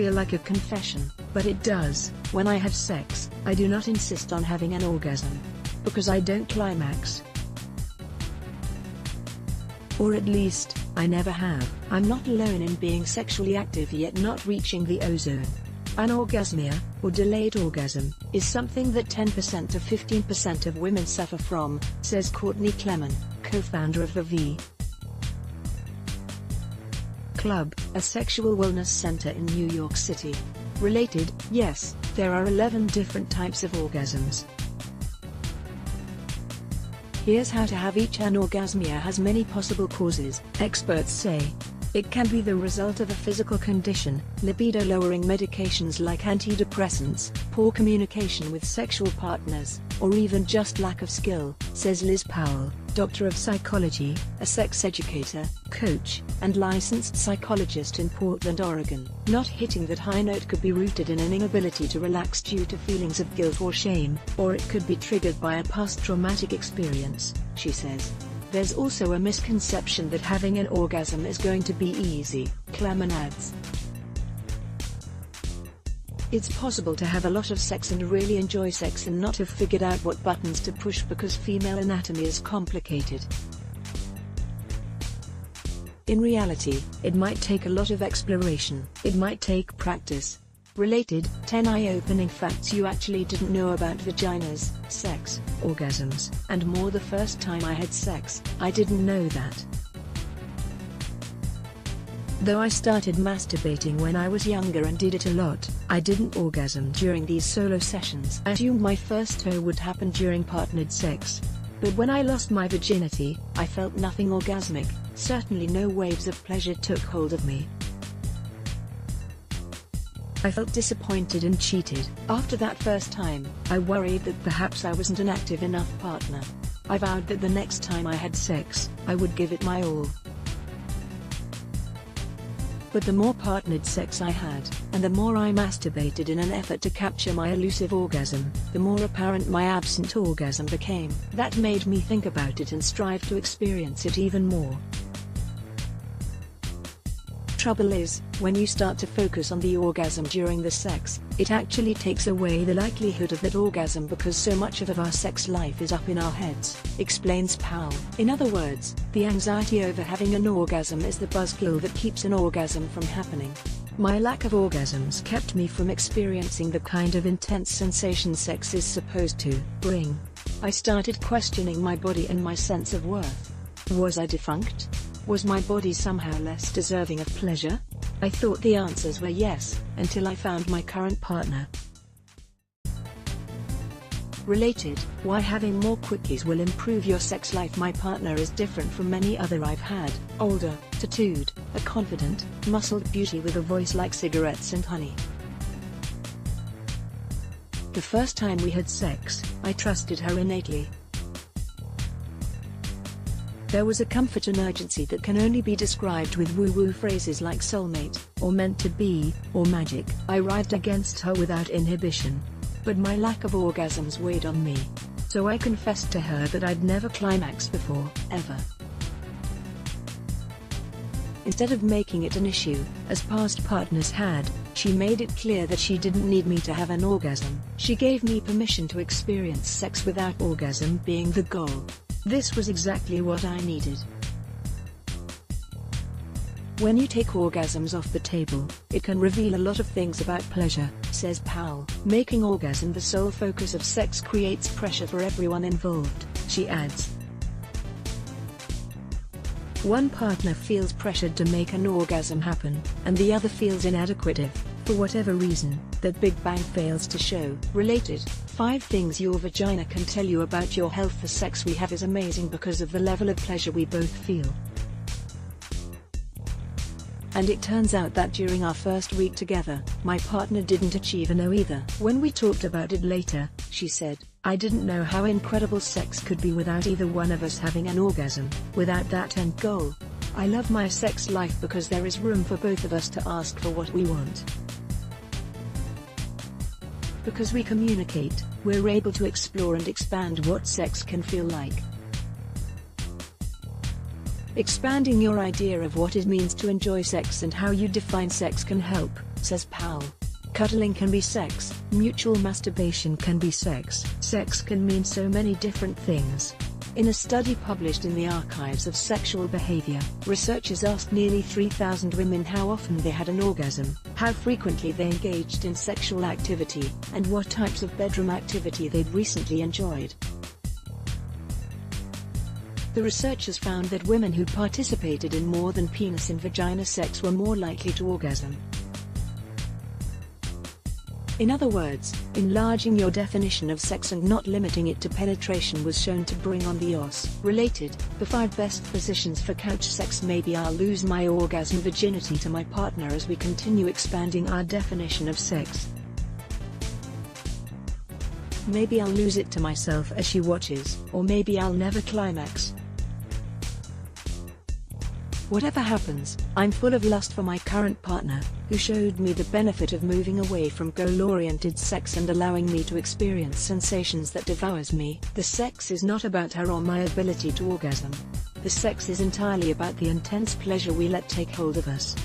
feel like a confession, but it does. When I have sex, I do not insist on having an orgasm. Because I don't climax. Or at least, I never have. I'm not alone in being sexually active yet not reaching the ozone. Anorgasmia, or delayed orgasm, is something that 10% to 15% of women suffer from, says Courtney Clemen, co-founder of the V Club, a sexual wellness center in New York City. Related, yes, there are 11 different types of orgasms. Here's how to have each. Anorgasmia has many possible causes, experts say. It can be the result of a physical condition, libido-lowering medications like antidepressants, poor communication with sexual partners, or even just lack of skill, says Liz Powell, doctor of psychology, a sex educator, coach, and licensed psychologist in Portland, Oregon. Not hitting that high note could be rooted in an inability to relax due to feelings of guilt or shame, or it could be triggered by a past traumatic experience, she says. There's also a misconception that having an orgasm is going to be easy, Clemen adds. It's possible to have a lot of sex and really enjoy sex and not have figured out what buttons to push because female anatomy is complicated. In reality, it might take a lot of exploration. It might take practice. Related, 10 eye-opening facts you actually didn't know about vaginas, sex, orgasms, and more. The first time I had sex, I didn't know that. Though I started masturbating when I was younger and did it a lot, I didn't orgasm during these solo sessions. I assumed my first toe would happen during partnered sex. But when I lost my virginity, I felt nothing orgasmic, certainly no waves of pleasure took hold of me. I felt disappointed and cheated. After that first time, I worried that perhaps I wasn't an active enough partner. I vowed that the next time I had sex, I would give it my all. But the more partnered sex I had, and the more I masturbated in an effort to capture my elusive orgasm, the more apparent my absent orgasm became. That made me think about it and strive to experience it even more. Trouble is, when you start to focus on the orgasm during the sex, it actually takes away the likelihood of that orgasm because so much of our sex life is up in our heads, explains Powell. In other words, the anxiety over having an orgasm is the buzzkill that keeps an orgasm from happening. My lack of orgasms kept me from experiencing the kind of intense sensation sex is supposed to bring. I started questioning my body and my sense of worth. Was I defunct? Was my body somehow less deserving of pleasure? I thought the answers were yes, until I found my current partner. Related, why having more quickies will improve your sex life. My partner is different from many other I've had, older, tattooed, a confident, muscled beauty with a voice like cigarettes and honey. The first time we had sex, I trusted her innately. There was a comfort and urgency that can only be described with woo-woo phrases like soulmate, or meant to be, or magic. I writhed against her without inhibition. But my lack of orgasms weighed on me. So I confessed to her that I'd never climaxed before, ever. Instead of making it an issue, as past partners had, she made it clear that she didn't need me to have an orgasm. She gave me permission to experience sex without orgasm being the goal. This was exactly what I needed. When you take orgasms off the table, it can reveal a lot of things about pleasure, says Powell. Making orgasm the sole focus of sex creates pressure for everyone involved, she adds. One partner feels pressured to make an orgasm happen, and the other feels inadequate if, for whatever reason, that Big Bang fails to show. Related, 5 things your vagina can tell you about your health. The sex we have is amazing because of the level of pleasure we both feel. And it turns out that during our first week together, my partner didn't achieve an O either. When we talked about it later, she said, I didn't know how incredible sex could be without either one of us having an orgasm, without that end goal. I love my sex life because there is room for both of us to ask for what we want. Because we communicate, we're able to explore and expand what sex can feel like. Expanding your idea of what it means to enjoy sex and how you define sex can help, says Powell. Cuddling can be sex, mutual masturbation can be sex. Sex can mean so many different things. In a study published in the Archives of Sexual Behavior, researchers asked nearly 3,000 women how often they had an orgasm, how frequently they engaged in sexual activity, and what types of bedroom activity they'd recently enjoyed. The researchers found that women who participated in more than penis and vagina sex were more likely to orgasm. In other words, enlarging your definition of sex and not limiting it to penetration was shown to bring on the os. Related, the 5 best positions for couch sex. Maybe I'll lose my orgasm virginity to my partner as we continue expanding our definition of sex. Maybe I'll lose it to myself as she watches, or maybe I'll never climax. Whatever happens, I'm full of lust for my current partner, who showed me the benefit of moving away from goal-oriented sex and allowing me to experience sensations that devours me. The sex is not about her or my ability to orgasm. The sex is entirely about the intense pleasure we let take hold of us.